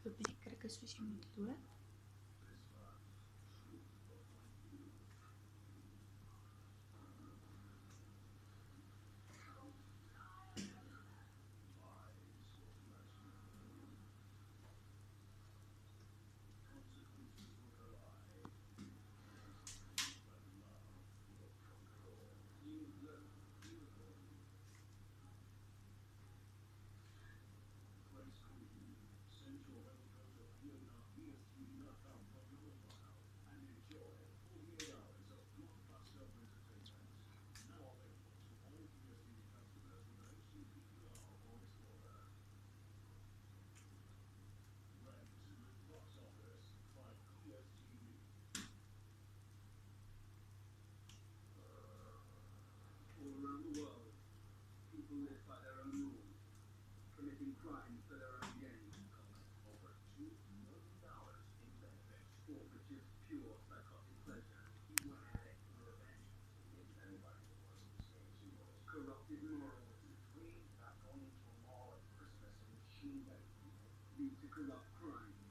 Lebih cred că susțin multitura. All around the world, people live by their own rules, committing crimes for their own gain. Over $2 million in benefits, all for just pure psychotic pleasure. You want addict with a vengeance. If anybody who wants to escape too corrupted morals. We not going into a mall at Christmas and machine gun people lead to corrupt crimes.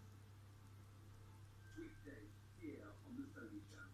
Weekdays here on the Sony Channel.